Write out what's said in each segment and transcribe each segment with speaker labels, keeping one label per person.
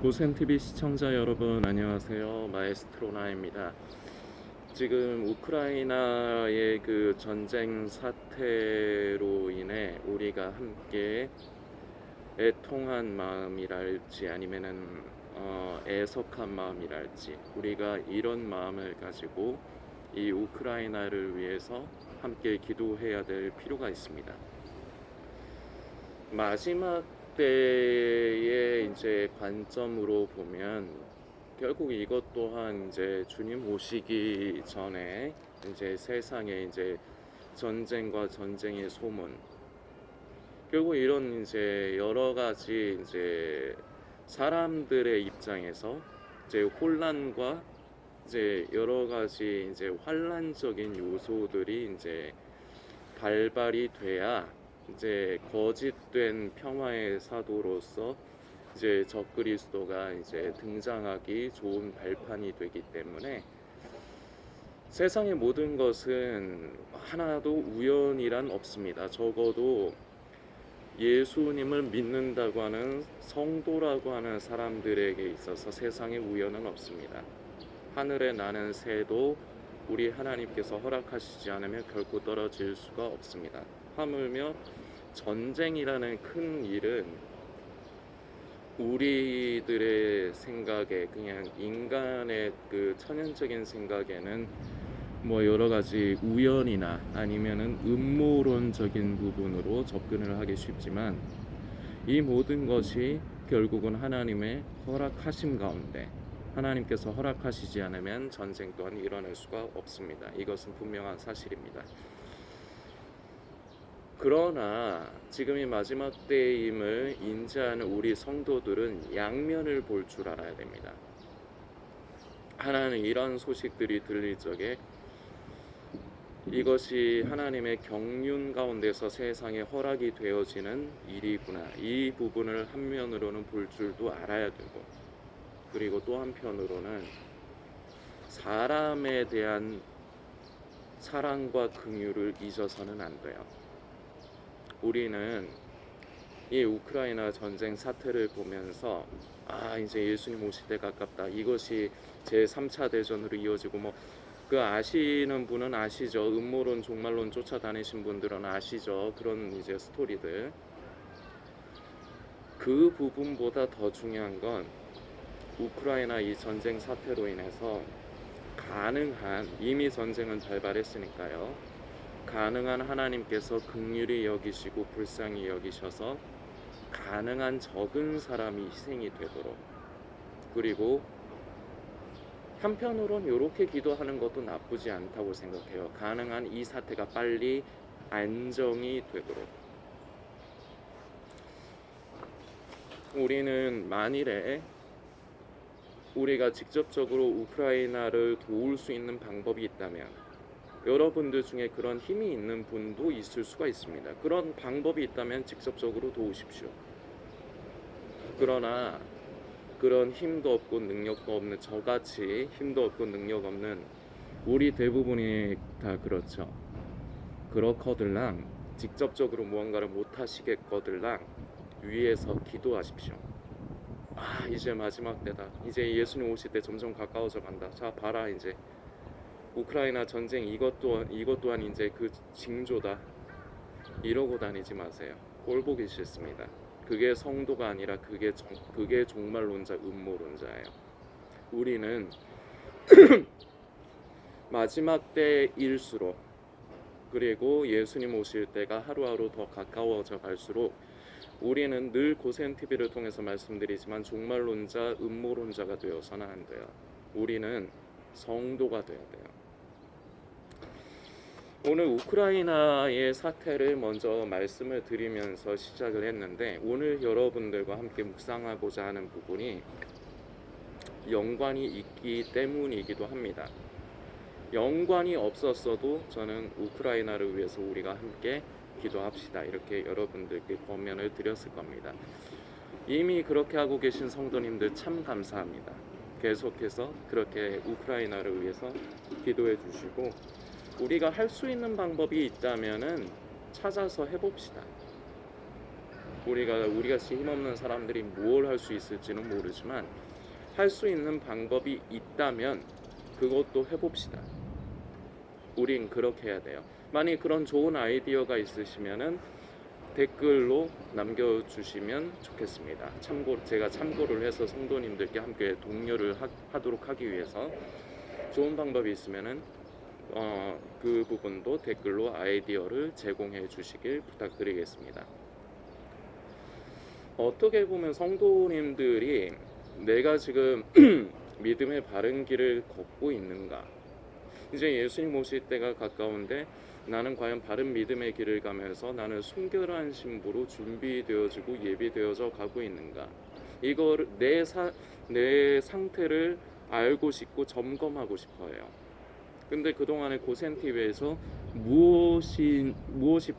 Speaker 1: 고센TV 시청자 여러분 안녕하세요. 마에스트로나입니다. 지금 우크라이나의 그 전쟁 사태로 인해 우리가 함께 애통한 마음이랄지 아니면은 애석한 마음이랄지 우리가 이런 마음을 가지고 이 우크라이나를 위해서 함께 기도해야 될 필요가 있습니다. 마지막 때의 이제 관점으로 보면 결국 이것 또한 이제 주님 오시기 전에 이제 세상에 이제 전쟁과 전쟁의 소문, 결국 이런 이제 여러 가지 이제 사람들의 입장에서 이제 혼란과 이제 여러 가지 이제 환란적인 요소들이 이제 발발이 돼야 이제 거짓된 평화의 사도로서 이제 적그리스도가 이제 등장하기 좋은 발판이 되기 때문에 세상의 모든 것은 하나도 우연이란 없습니다. 적어도 예수님을 믿는다고 하는 성도라고 하는 사람들에게 있어서 세상에 우연은 없습니다. 하늘에 나는 새도 우리 하나님께서 허락하시지 않으면 결코 떨어질 수가 없습니다. 하물며 전쟁이라는 큰 일은 우리들의 생각에, 그냥 인간의 그 천연적인 생각에는 뭐 여러 가지 우연이나 아니면은 음모론적인 부분으로 접근을 하기 쉽지만, 이 모든 것이 결국은 하나님의 허락하심 가운데, 하나님께서 허락하시지 않으면 전쟁 또한 일어날 수가 없습니다. 이것은 분명한 사실입니다. 그러나 지금이 마지막 때임을 인지하는 우리 성도들은 양면을 볼 줄 알아야 됩니다. 하나는 이런 소식들이 들릴 적에 이것이 하나님의 경륜 가운데서 세상에 허락이 되어지는 일이구나, 이 부분을 한면으로는 볼 줄도 알아야 되고, 그리고 또 한편으로는 사람에 대한 사랑과 긍휼을 잊어서는 안 돼요. 우리는 이 우크라이나 전쟁 사태를 보면서 이제 예수님 오실 때 가깝다, 이것이 제3차 대전으로 이어지고, 뭐 그 아시는 분은 아시죠. 음모론 종말론 쫓아다니신 분들은 아시죠. 그런 이제 스토리들. 그 부분보다 더 중요한 건 우크라이나 이 전쟁 사태로 인해서 가능한, 이미 전쟁은 발발했으니까요, 가능한 하나님께서 긍휼히 여기시고 불쌍히 여기셔서 가능한 적은 사람이 희생이 되도록, 그리고 한편으론 이렇게 기도하는 것도 나쁘지 않다고 생각해요. 가능한 이 사태가 빨리 안정이 되도록. 우리는 만일에 우리가 직접적으로 우크라이나를 도울 수 있는 방법이 있다면, 여러분들 중에 그런 힘이 있는 분도 있을 수가 있습니다. 그런 방법이 있다면 직접적으로 도우십시오. 그러나 그런 힘도 없고 능력도 없는, 저같이 힘도 없고 능력 없는 우리 대부분이 다 그렇죠. 그렇거들랑 직접적으로 무언가를 못 하시겠거들랑 위에서 기도하십시오. 이제 마지막 때다. 이제 예수님 오실 때 점점 가까워져 간다. 자, 봐라, 이제 우크라이나 전쟁 이것 또한 이제 그 징조다. 이러고 다니지 마세요. 꼴 보기 싫습니다. 그게 성도가 아니라 그게 종말론자, 음모론자예요. 우리는 마지막 때일수록, 그리고 예수님 오실 때가 하루하루 더 가까워져 갈수록 우리는 늘 고센TV를 통해서 말씀드리지만 종말론자, 음모론자가 되어서는 안 돼요. 우리는 성도가 되어야 돼요. 오늘 우크라이나의 사태를 먼저 말씀을 드리면서 시작을 했는데, 오늘 여러분들과 함께 묵상하고자 하는 부분이 연관이 있기 때문이기도 합니다. 연관이 없었어도 저는 우크라이나를 위해서 우리가 함께 기도합시다, 이렇게 여러분들께 권면을 드렸을 겁니다. 이미 그렇게 하고 계신 성도님들 참 감사합니다. 계속해서 그렇게 우크라이나를 위해서 기도해 주시고, 우리가 할 수 있는 방법이 있다면은 찾아서 해봅시다. 우리같이 힘없는 사람들이 뭘 할 수 있을지는 모르지만 할 수 있는 방법이 있다면 그것도 해봅시다. 우린 그렇게 해야 돼요. 만약 그런 좋은 아이디어가 있으시면은 댓글로 남겨주시면 좋겠습니다. 제가 참고를 해서 성도님들께 함께 독려를 하도록 하기 위해서 좋은 방법이 있으면은 그 부분도 댓글로 아이디어를 제공해 주시길 부탁드리겠습니다. 어떻게 보면 성도님들이 내가 지금 믿음의 바른 길을 걷고 있는가, 이제 예수님 오실 때가 가까운데 나는 과연 바른 믿음의 길을 가면서 나는 순결한 신부로 준비되어지고 예비되어져 가고 있는가, 이걸 내 상태를 알고 싶고 점검하고 싶어요. 근데 그동안에 고센TV에서 무엇이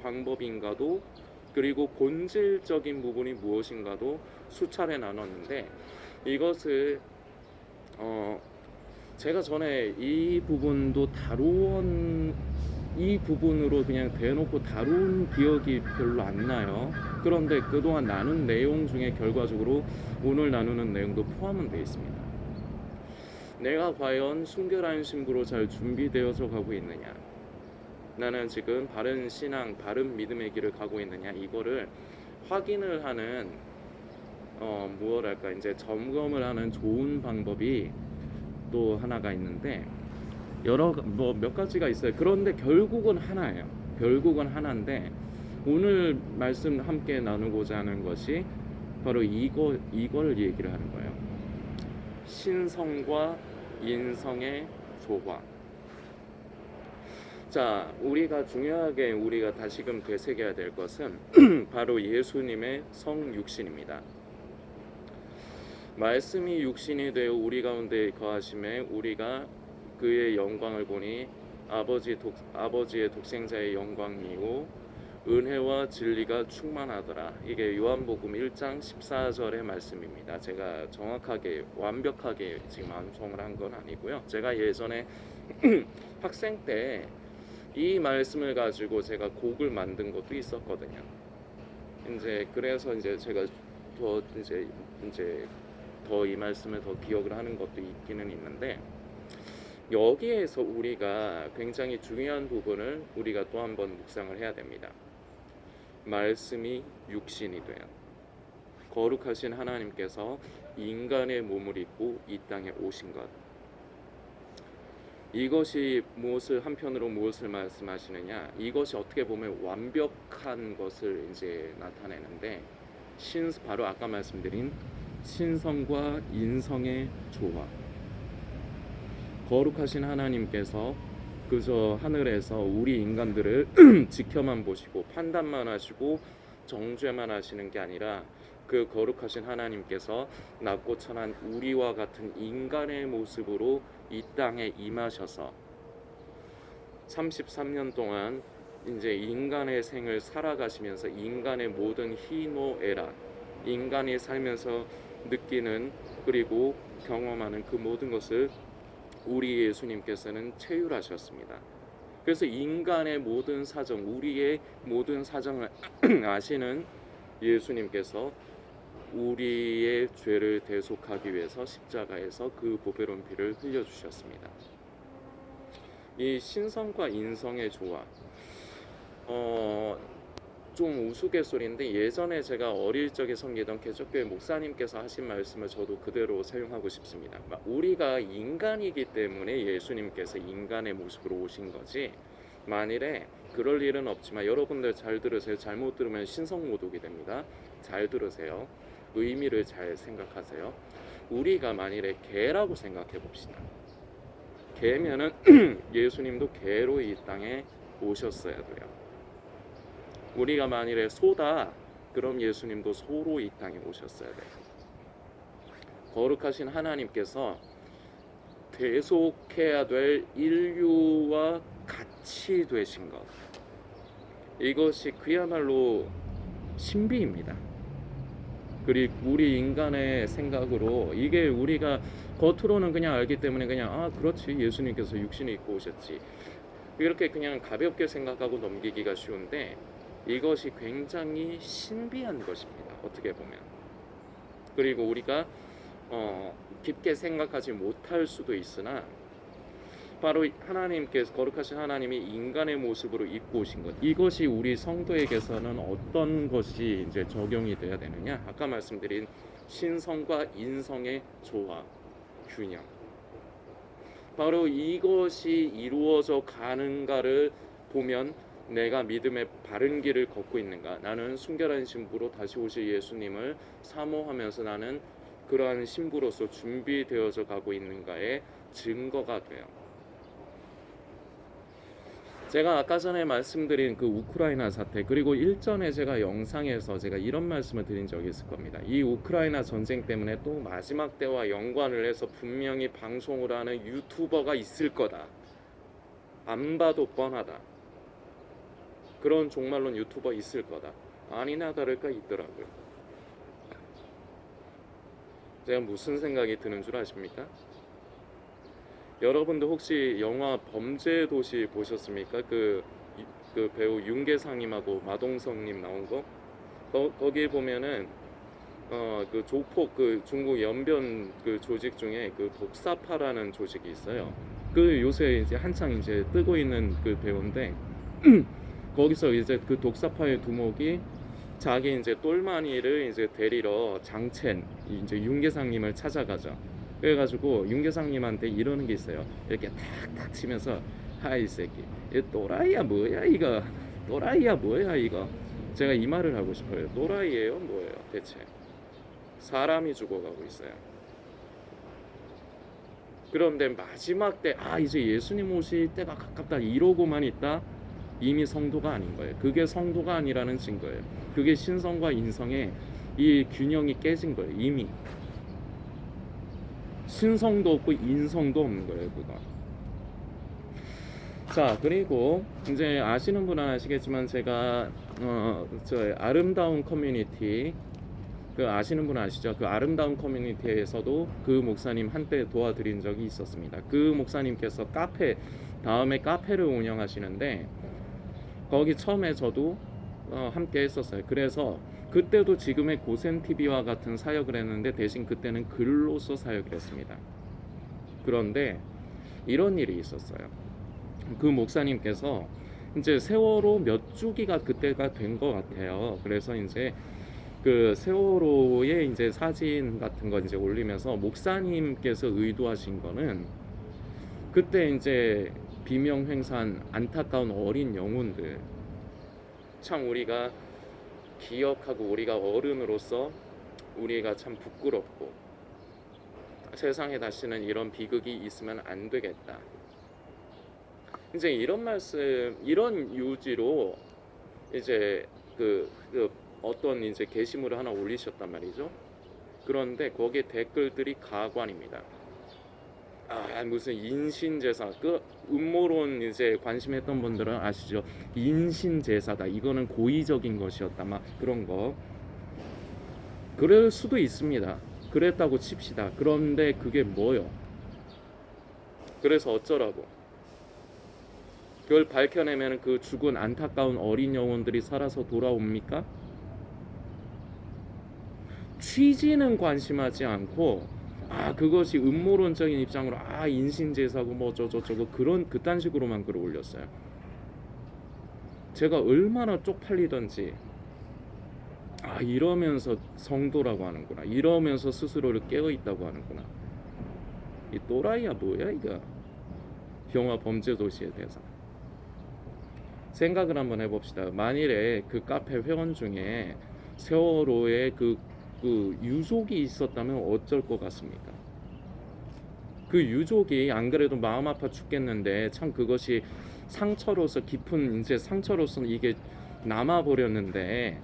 Speaker 1: 방법인가도, 그리고 본질적인 부분이 무엇인가도 수차례 나눴는데, 이것을 제가 전에 이 부분으로 그냥 대놓고 다룬 기억이 별로 안 나요. 그런데 그동안 나눈 내용 중에 결과적으로 오늘 나누는 내용도 포함은 되어 있습니다. 내가 과연 순결한 신부로 잘 준비되어서 가고 있느냐, 나는 지금 바른 신앙, 바른 믿음의 길을 가고 있느냐, 이거를 확인을 하는 이제 점검을 하는 좋은 방법이 또 하나가 있는데, 몇 가지가 있어요. 그런데 결국은 하나예요. 결국은 하나인데, 오늘 말씀 함께 나누고자 하는 것이 바로 이걸 얘기를 하는 거예요. 신성과 인성의 조화. 자, 중요하게 우리가 다시금 되새겨야 될 것은 바로 예수님의 성육신입니다. 말씀이 육신이 되어 우리 가운데 거하심에 우리가 그의 영광을 보니 아버지의 독생자의 영광이고 은혜와 진리가 충만하더라. 이게 요한복음 1장 14절의 말씀입니다. 제가 완벽하게 지금 암송을 한 건 아니고요. 제가 예전에 학생 때 이 말씀을 가지고 제가 곡을 만든 것도 있었거든요. 그래서 제가 더 이 말씀을 더 기억을 하는 것도 있기는 있는데, 여기에서 우리가 굉장히 중요한 부분을 우리가 또 한번 묵상을 해야 됩니다. 말씀이 육신이 되어 거룩하신 하나님께서 인간의 몸을 입고 이 땅에 오신 것, 이것이 한편으로 무엇을 말씀하시느냐, 이것이 어떻게 보면 완벽한 것을 나타내는데, 바로 아까 말씀드린 신성과 인성의 조화. 거룩하신 하나님께서 그저 하늘에서 우리 인간들을 지켜만 보시고 판단만 하시고 정죄만 하시는 게 아니라, 그 거룩하신 하나님께서 낮고 천한 우리와 같은 인간의 모습으로 이 땅에 임하셔서 33년 동안 인간의 생을 살아가시면서 인간의 모든 희노애락, 인간이 살면서 느끼는 그리고 경험하는 그 모든 것을 우리 예수님께서는 체휼하셨습니다. 그래서 인간의 모든 사정, 우리의 모든 사정을 아시는 예수님께서 우리의 죄를 대속하기 위해서 십자가에서 그 보배로운 피를 흘려주셨습니다. 이 신성과 인성의 조화, 좀 우스갯소리인데, 예전에 제가 어릴 적에 섬기던 개척교회 목사님께서 하신 말씀을 저도 그대로 사용하고 싶습니다. 우리가 인간이기 때문에 예수님께서 인간의 모습으로 오신 거지, 만일에 그럴 일은 없지만, 여러분들 잘 들으세요. 잘못 들으면 신성모독이 됩니다. 잘 들으세요. 의미를 잘 생각하세요. 우리가 만일에 개라고 생각해 봅시다. 개면은 예수님도 개로 이 땅에 오셨어야 돼요. 우리가 만일에 소다, 그럼 예수님도 소로 이 땅에 오셨어야 돼요. 거룩하신 하나님께서 대속해야 될 인류와 같이 되신 것, 이것이 그야말로 신비입니다. 그리고 우리 인간의 생각으로 이게 우리가 겉으로는 그냥 알기 때문에 그냥 그렇지, 예수님께서 육신을 입고 오셨지, 이렇게 그냥 가볍게 생각하고 넘기기가 쉬운데, 이것이 굉장히 신비한 것입니다. 어떻게 보면. 그리고 우리가 깊게 생각하지 못할 수도 있으나 바로 하나님께서 거룩하신 하나님이 인간의 모습으로 입고 오신 것, 이것이 우리 성도에게서는 어떤 것이 이제 적용이 돼야 되느냐? 아까 말씀드린 신성과 인성의 조화, 균형. 바로 이것이 이루어져 가는가를 보면 내가 믿음의 바른 길을 걷고 있는가, 나는 순결한 신부로 다시 오실 예수님을 사모하면서 나는 그러한 신부로서 준비되어져 가고 있는가의 증거가 돼요. 제가 아까 전에 말씀드린 그 우크라이나 사태, 그리고 일전에 제가 영상에서 제가 이런 말씀을 드린 적이 있을 겁니다. 이 우크라이나 전쟁 때문에 또 마지막 때와 연관을 해서 분명히 방송을 하는 유튜버가 있을 거다. 안 봐도 뻔하다. 그런 종말론 유튜버 있을 거다. 아니나 다를까 있더라고요. 제가 무슨 생각이 드는 줄 아십니까? 여러분도 혹시 영화 범죄도시 보셨습니까? 그 배우 윤계상님하고 마동석님 나온 거? 거기에 보면은 그 조폭, 그 중국 연변 그 조직 중에 그 독사파라는 조직이 있어요. 그 요새 이제 한창 이제 뜨고 있는 그 배우인데 거기서 이제 그 독사파의 두목이 자기 이제 똘마니를 이제 데리러 장첸 이제 윤계상님을 찾아가죠. 그래가지고 윤계상님한테 이러는 게 있어요. 이렇게 탁탁 치면서 하이 새끼, 이 또라이야 뭐야 이거, 또라이야 뭐야 이거. 제가 이 말을 하고 싶어요. 또라이예요 뭐예요 대체? 사람이 죽어가고 있어요. 그런데 마지막 때 이제 예수님 오실 때가 가깝다 이러고만 있다, 이미 성도가 아닌 거예요. 그게 성도가 아니라는 증거예요. 그게 신성과 인성의 이 균형이 깨진 거예요. 이미 신성도 없고 인성도 없는 거예요. 그거. 자, 그리고 이제 아시는 분은 아시겠지만 제가 저 아름다운 커뮤니티, 그 아시는 분 아시죠? 그 아름다운 커뮤니티에서도 그 목사님 한때 도와드린 적이 있었습니다. 그 목사님께서 다음에 카페를 운영하시는데 거기 처음에 저도 함께 했었어요. 그래서 그때도 지금의 고센TV와 같은 사역을 했는데 대신 그때는 글로서 사역을 했습니다. 그런데 이런 일이 있었어요. 그 목사님께서 이제 세월호 몇 주기가 그때가 된 것 같아요. 그래서 이제 그 세월호의 이제 사진 같은 거 이제 올리면서 목사님께서 의도하신 거는 그때 이제 비명횡산 안타까운 어린 영혼들, 참 우리가 기억하고 우리가 어른으로서 우리가 참 부끄럽고 세상에 다시는 이런 비극이 있으면 안 되겠다. 이제 이런 말씀, 이런 유지로 이제 그 어떤 이제 게시물을 하나 올리셨단 말이죠. 그런데 거기에 댓글들이 가관입니다. 무슨 인신제사, 그 음모론 이제 관심했던 분들은 아시죠? 인신제사다, 이거는 고의적인 것이었다, 막 그런 거. 그럴 수도 있습니다. 그랬다고 칩시다. 그런데 그게 뭐요? 그래서 어쩌라고? 그걸 밝혀내면 그 죽은 안타까운 어린 영혼들이 살아서 돌아옵니까? 취지는 관심하지 않고 그것이 음모론적인 입장으로 인신제사고 뭐 저거 그런 그딴 식으로만 글을 올렸어요. 제가 얼마나 쪽팔리던지, 이러면서 성도라고 하는구나, 이러면서 스스로를 깨어있다고 하는구나, 이 또라이야 뭐야 이거. 영화 범죄도시에 대해서 생각을 한번 해봅시다. 만일에 그 카페 회원 중에 세월호에 그 유족이 있었다면 어쩔 것 같습니까? 그 유족이 안 그래도 마음 아파 죽겠는데 참 그것이 상처로서 깊은 이제 상처로서 이게 남아 버렸는데,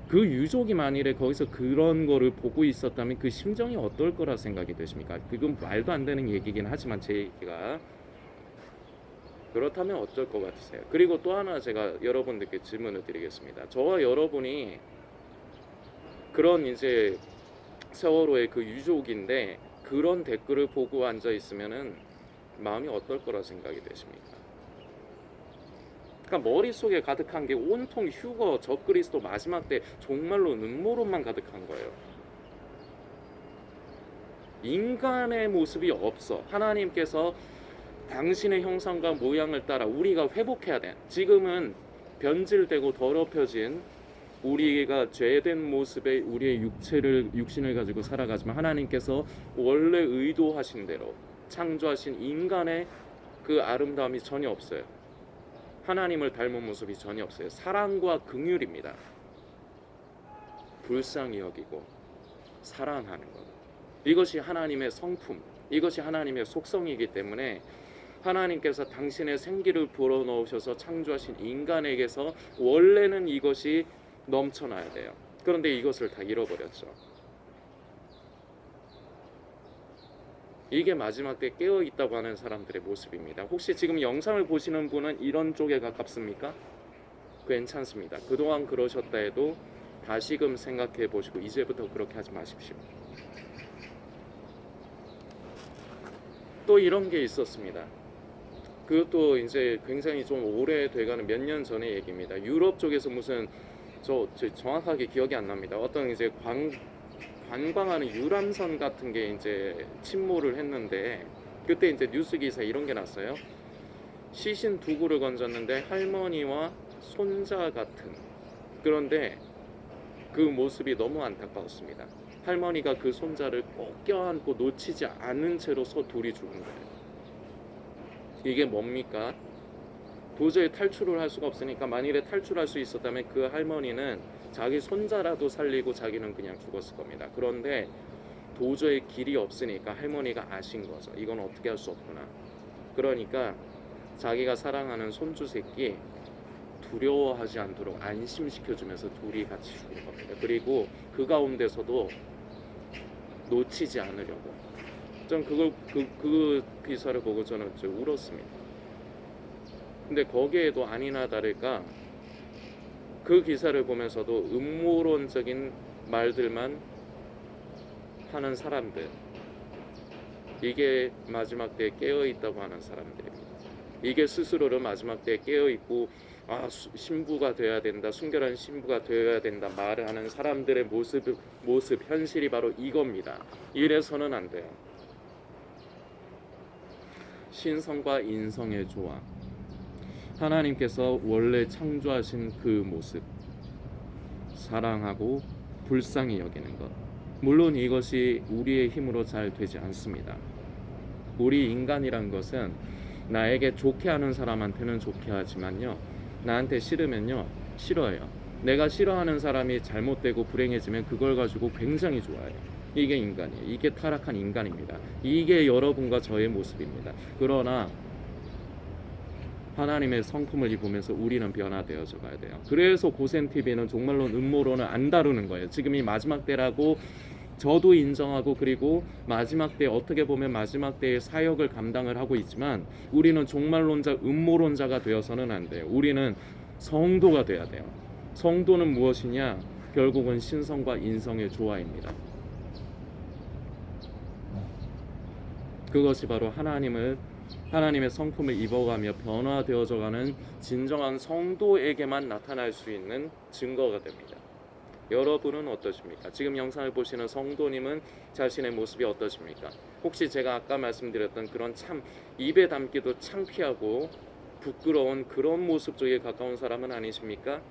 Speaker 1: 그 유족이 만일에 거기서 그런 거를 보고 있었다면 그 심정이 어떨 거라 생각이 되십니까? 그건 말도 안 되는 얘기긴 하지만 제 얘기가 그렇다면 어쩔 것 같으세요? 그리고 또 하나 제가 여러분들께 질문을 드리겠습니다. 저와 여러분이 그런 이제 세월호의 그 유족인데 그런 댓글을 보고 앉아 있으면은 마음이 어떨 거라 생각이 되십니까? 그러니까 머릿속에 가득한 게 온통 휴거, 적그리스도, 마지막 때 정말로 음모론만 가득한 거예요. 인간의 모습이 없어. 하나님께서 당신의 형상과 모양을 따라 우리가 회복해야 돼. 지금은 변질되고 더럽혀진 우리가 죄된 모습의 우리의 육신을 가지고 살아가지만, 하나님께서 원래 의도하신 대로 창조하신 인간의 그 아름다움이 전혀 없어요. 하나님을 닮은 모습이 전혀 없어요. 사랑과 긍휼입니다. 불쌍히 여기고 사랑하는 것, 이것이 하나님의 성품, 이것이 하나님의 속성이기 때문에 하나님께서 당신의 생기를 불어넣으셔서 창조하신 인간에게서 원래는 이것이 넘쳐나야 돼요. 그런데 이것을 다 잃어버렸죠. 이게 마지막 때 깨어있다고 하는 사람들의 모습입니다. 혹시 지금 영상을 보시는 분은 이런 쪽에 가깝습니까? 괜찮습니다. 그동안 그러셨다 해도 다시금 생각해 보시고 이제부터 그렇게 하지 마십시오. 또 이런 게 있었습니다. 그것도 이제 굉장히 좀 오래돼가는 몇 년 전의 얘기입니다. 유럽 쪽에서 무슨 저 정확하게 기억이 안 납니다. 어떤 이제 관광하는 유람선 같은 게 이제 침몰을 했는데, 그때 이제 뉴스 기사 이런 게 났어요. 시신 두 구를 건졌는데 할머니와 손자 같은, 그런데 그 모습이 너무 안타까웠습니다. 할머니가 그 손자를 꼭 껴안고 놓치지 않은 채로서 둘이 죽은 거예요. 이게 뭡니까? 도저히 탈출을 할 수가 없으니까, 만일에 탈출할 수 있었다면 그 할머니는 자기 손자라도 살리고 자기는 그냥 죽었을 겁니다. 그런데 도저히 길이 없으니까 할머니가 아신 거죠. 이건 어떻게 할 수 없구나. 그러니까 자기가 사랑하는 손주 새끼 두려워하지 않도록 안심시켜주면서 둘이 같이 죽은 겁니다. 그리고 그 가운데서도 놓치지 않으려고. 전 그 기사를 보고 저는 울었습니다. 근데 거기에도 아니나 다를까 그 기사를 보면서도 음모론적인 말들만 하는 사람들, 이게 마지막 때에 깨어있다고 하는 사람들입니다. 이게 스스로를 마지막 때에 깨어있고 신부가 되어야 된다, 순결한 신부가 되어야 된다 말을 하는 사람들의 모습 현실이 바로 이겁니다. 이래서는 안 돼요. 신성과 인성의 조화, 하나님께서 원래 창조하신 그 모습, 사랑하고 불쌍히 여기는 것, 물론 이것이 우리의 힘으로 잘 되지 않습니다. 우리 인간이란 것은 나에게 좋게 하는 사람한테는 좋게 하지만요, 나한테 싫으면요 싫어해요. 내가 싫어하는 사람이 잘못되고 불행해지면 그걸 가지고 굉장히 좋아해요. 이게 인간이에요. 이게 타락한 인간입니다. 이게 여러분과 저의 모습입니다. 그러나 하나님의 성품을 입으면서 우리는 변화되어져 가야 돼요. 그래서 고센TV는 정말로 음모론을 안 다루는 거예요. 지금이 마지막 때라고 저도 인정하고, 그리고 마지막 때, 어떻게 보면 마지막 때의 사역을 감당을 하고 있지만 우리는 종말론자, 음모론자가 되어서는 안 돼요. 우리는 성도가 돼야 돼요. 성도는 무엇이냐? 결국은 신성과 인성의 조화입니다. 그것이 바로 하나님의 성품을 입어가며 변화되어져가는 진정한 성도에게만 나타날 수 있는 증거가 됩니다. 여러분은 어떠십니까? 지금 영상을 보시는 성도님은 자신의 모습이 어떠십니까? 혹시 제가 아까 말씀드렸던 그런 참 입에 담기도 창피하고 부끄러운 그런 모습 쪽에 가까운 사람은 아니십니까?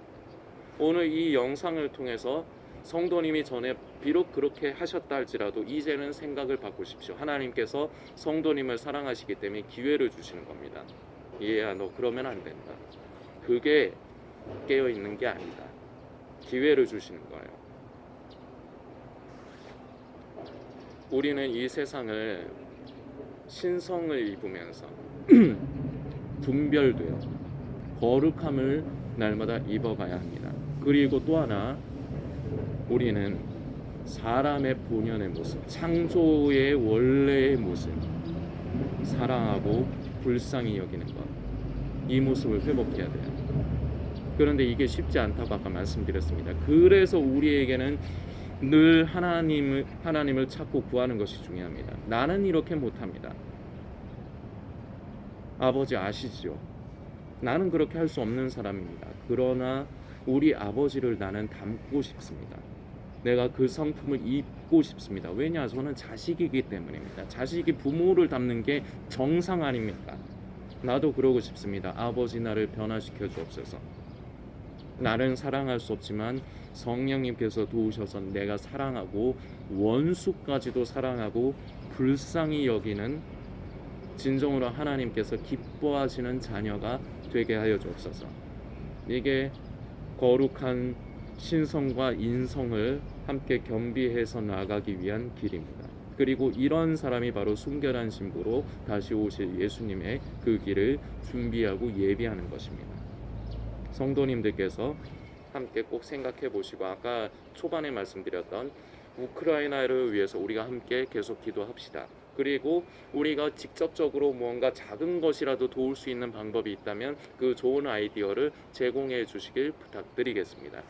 Speaker 1: 오늘 이 영상을 통해서 성도님이 전에 비록 그렇게 하셨다 할지라도 이제는 생각을 바꾸십시오. 하나님께서 성도님을 사랑하시기 때문에 기회를 주시는 겁니다. 얘야, 너 그러면 안 된다. 그게 깨어있는 게 아니다. 기회를 주시는 거예요. 우리는 이 세상을 신성을 입으면서 분별되어 거룩함을 날마다 입어가야 합니다. 그리고 또 하나, 우리는 사람의 본연의 모습, 창조의 원래의 모습, 사랑하고 불쌍히 여기는 것, 이 모습을 회복해야 돼요. 그런데 이게 쉽지 않다고 아까 말씀드렸습니다. 그래서 우리에게는 늘 하나님을 찾고 구하는 것이 중요합니다. 나는 이렇게 못합니다. 아버지 아시죠? 나는 그렇게 할 수 없는 사람입니다. 그러나 우리 아버지를 나는 닮고 싶습니다. 내가 그 성품을 입고 싶습니다. 왜냐? 저는 자식이기 때문입니다. 자식이 부모를 닮는 게 정상 아닙니까? 나도 그러고 싶습니다. 아버지 나를 변화시켜 주옵소서. 나는 사랑할 수 없지만 성령님께서 도우셔서 내가 사랑하고 원수까지도 사랑하고 불쌍히 여기는 진정으로 하나님께서 기뻐하시는 자녀가 되게 하여 주옵소서. 이게 거룩한 신성과 인성을 함께 겸비해서 나아가기 위한 길입니다. 그리고 이런 사람이 바로 순결한 신부로 다시 오실 예수님의 그 길을 준비하고 예비하는 것입니다. 성도님들께서 함께 꼭 생각해 보시고, 아까 초반에 말씀드렸던 우크라이나를 위해서 우리가 함께 계속 기도합시다. 그리고 우리가 직접적으로 무언가 작은 것이라도 도울 수 있는 방법이 있다면 그 좋은 아이디어를 제공해 주시길 부탁드리겠습니다.